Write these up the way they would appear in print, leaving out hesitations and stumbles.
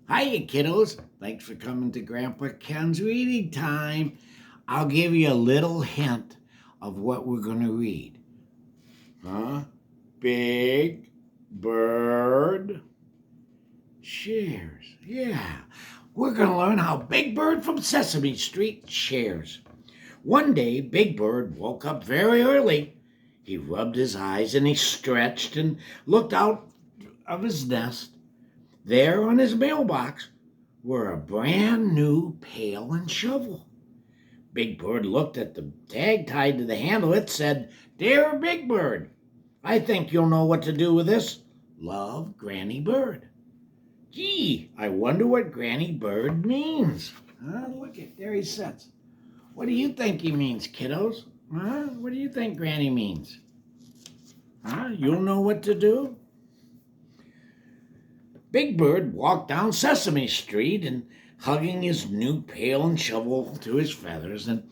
Hiya, kiddos. Thanks for coming to Grandpa Ken's reading time. I'll give you a little hint of what we're going to read. Big Bird shares. Yeah, we're going to learn how Big Bird from Sesame Street shares. One day, Big Bird woke up very early. He rubbed his eyes and he stretched and looked out of his nest. There on his mailbox were a brand new pail and shovel. Big Bird looked at the tag tied to the handle. It said, "Dear Big Bird, I think you'll know what to do with this. Love, Granny Bird." Gee, I wonder what Granny Bird means. Look at there he sits. What do you think he means, kiddos? What do you think Granny means? You'll know what to do? Big Bird walked down Sesame Street and hugging his new pail and shovel to his feathers. And,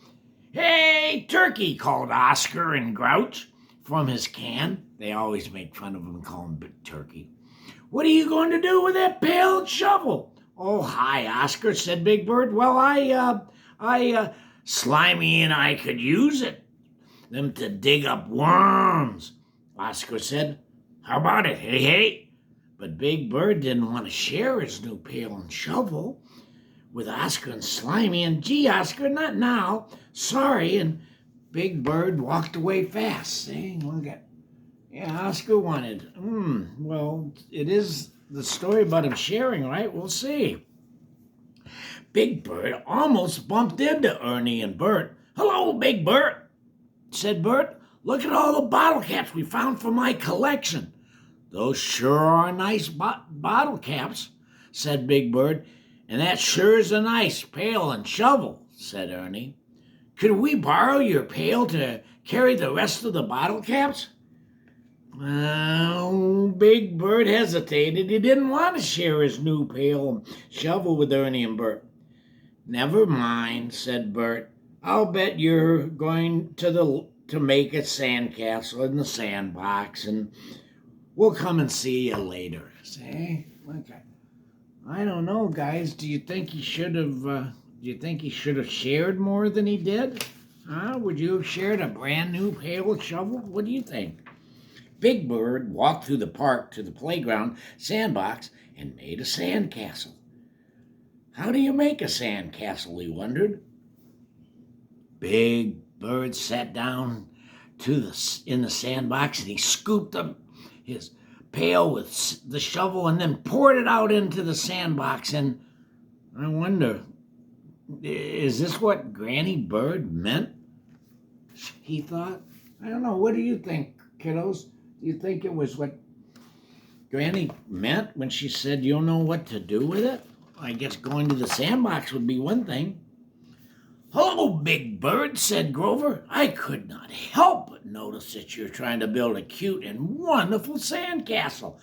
"Hey, Turkey," called Oscar and Grouch from his can. They always make fun of him and call him Turkey. "What are you going to do with that pail and shovel?" "Oh, hi, Oscar," said Big Bird. "Well, Slimy and I could use them to dig up worms." Oscar said, "How about it, hey?" But Big Bird didn't want to share his new pail and shovel with Oscar and Slimy. And, "Gee, Oscar, not now. Sorry." And Big Bird walked away fast, saying, "Look at, yeah, Oscar wanted. Well, it is the story about him sharing, right? We'll see." Big Bird almost bumped into Ernie and Bert. "Hello, Big Bert," said Bert. "Look at all the bottle caps we found for my collection." "Those sure are nice bottle caps," said Big Bird. "And that sure is a nice pail and shovel," said Ernie. "Could we borrow your pail to carry the rest of the bottle caps?" Well, Big Bird hesitated. He didn't want to share his new pail and shovel with Ernie and Bert. "Never mind," said Bert. "I'll bet you're going to make a sandcastle in the sandbox, and we'll come and see you later." Say, okay. I don't know, guys. Do you think he should have? Shared more than he did? Would you have shared a brand new pail and shovel? What do you think? Big Bird walked through the park to the playground sandbox and made a sandcastle. How do you make a sandcastle, he wondered. Big Bird sat down in the sandbox and he scooped up his pail with the shovel and then poured it out into the sandbox. And I wonder, is this what Granny Bird meant? He thought. I don't know. What do you think, kiddos? Do you think it was what Granny meant when she said, "You'll know what to do with it"? I guess going to the sandbox would be one thing. "Hello, Big Bird," said Grover. "I could not help but notice that you're trying to build a cute and wonderful sandcastle."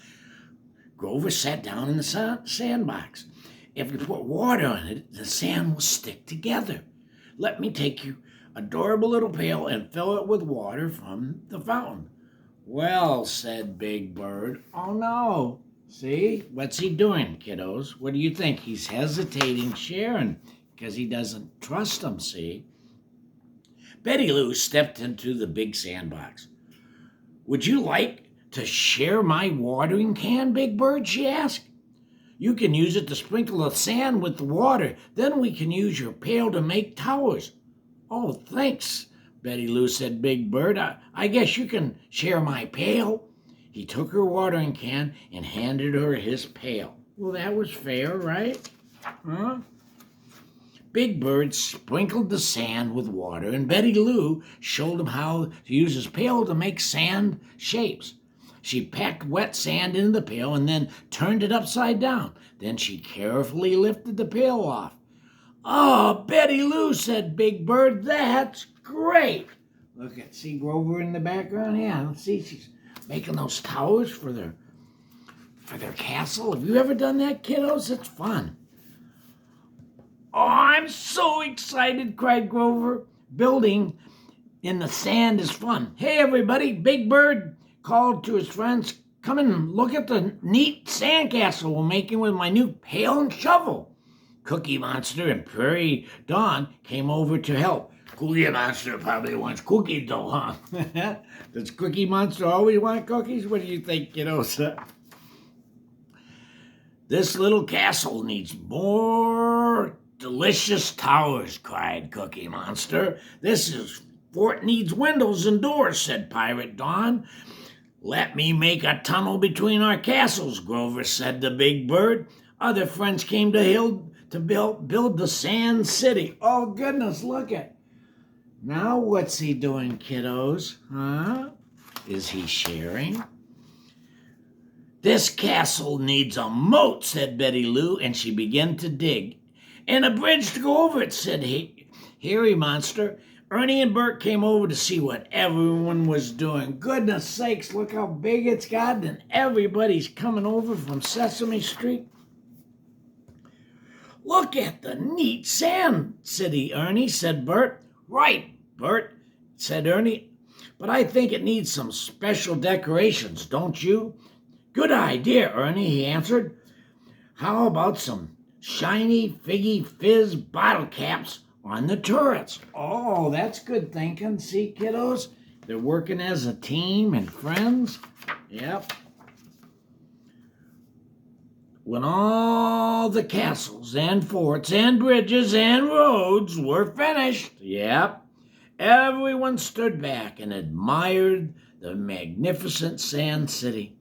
Grover sat down in the sandbox. "If you put water on it, the sand will stick together. Let me take you adorable little pail and fill it with water from the fountain." "Well," said Big Bird. "Oh, no. See? What's he doing, kiddos? What do you think? He's hesitating sharing because he doesn't trust them, see?" Betty Lou stepped into the big sandbox. "Would you like to share my watering can, Big Bird?" she asked. "You can use it to sprinkle the sand with the water. Then we can use your pail to make towers." "Oh, thanks," Betty Lou said. Big Bird, I guess you can share my pail." He took her watering can and handed her his pail. Well, that was fair, right? Big Bird sprinkled the sand with water, and Betty Lou showed him how to use his pail to make sand shapes. She packed wet sand into the pail and then turned it upside down. Then she carefully lifted the pail off. "Oh, Betty Lou," said Big Bird, "that's great." See Grover in the background? Yeah, see, she's making those towers for their castle. Have you ever done that, kiddos? It's fun. "Oh, I'm so excited," cried Grover. "Building in the sand is fun. Hey, everybody," Big Bird called to his friends. come and look at the neat sandcastle we're making with my new pail and shovel. Cookie Monster and Prairie Dawn came over to help. Cookie Monster probably wants cookies though, huh? Does Cookie Monster always want cookies? What do you think, kiddos? This little castle needs more delicious towers, cried Cookie Monster. This fort needs windows and doors, said Pirate Dawn. Let me make a tunnel between our castles, Grover said the big bird. Other friends came to build the Sand City. Oh, goodness, look at. Now what's he doing, kiddos? Huh? Is he sharing? This castle needs a moat, said Betty Lou, and she began to dig. And a bridge to go over it, said Hairy Monster. Ernie and Bert came over to see what everyone was doing. Goodness sakes, look how big it's gotten, and everybody's coming over from Sesame Street. Look at the neat Sand City, Ernie, said Bert. Right, Bert, said Ernie, but I think it needs some special decorations, don't you? Good idea, Ernie, he answered. How about some shiny Figgy Fizz bottle caps on the turrets? Oh, that's good thinking. See, kiddos? They're working as a team and friends. Yep. When all the castles and forts and bridges and roads were finished, yep, everyone stood back and admired the magnificent Sand City.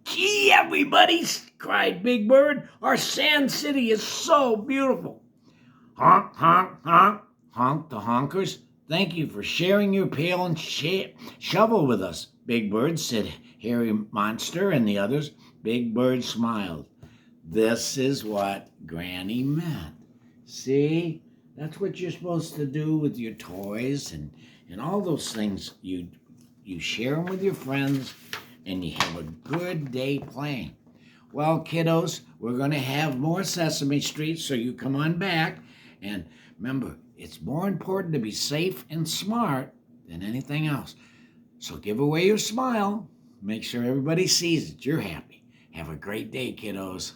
Gee, everybody, cried Big Bird, our Sand City is so beautiful. Honk, honk, honk, honked the honkers. Thank you for sharing your pail and shovel with us, Big Bird, said Hairy Monster and the others. Big Bird smiled. This is what Granny meant. See, that's what you're supposed to do with your toys and all those things. You share them with your friends and you have a good day playing. Well, kiddos, we're going to have more Sesame Street, so you come on back. And remember, it's more important to be safe and smart than anything else. So give away your smile. Make sure everybody sees that you're happy. Have a great day, kiddos.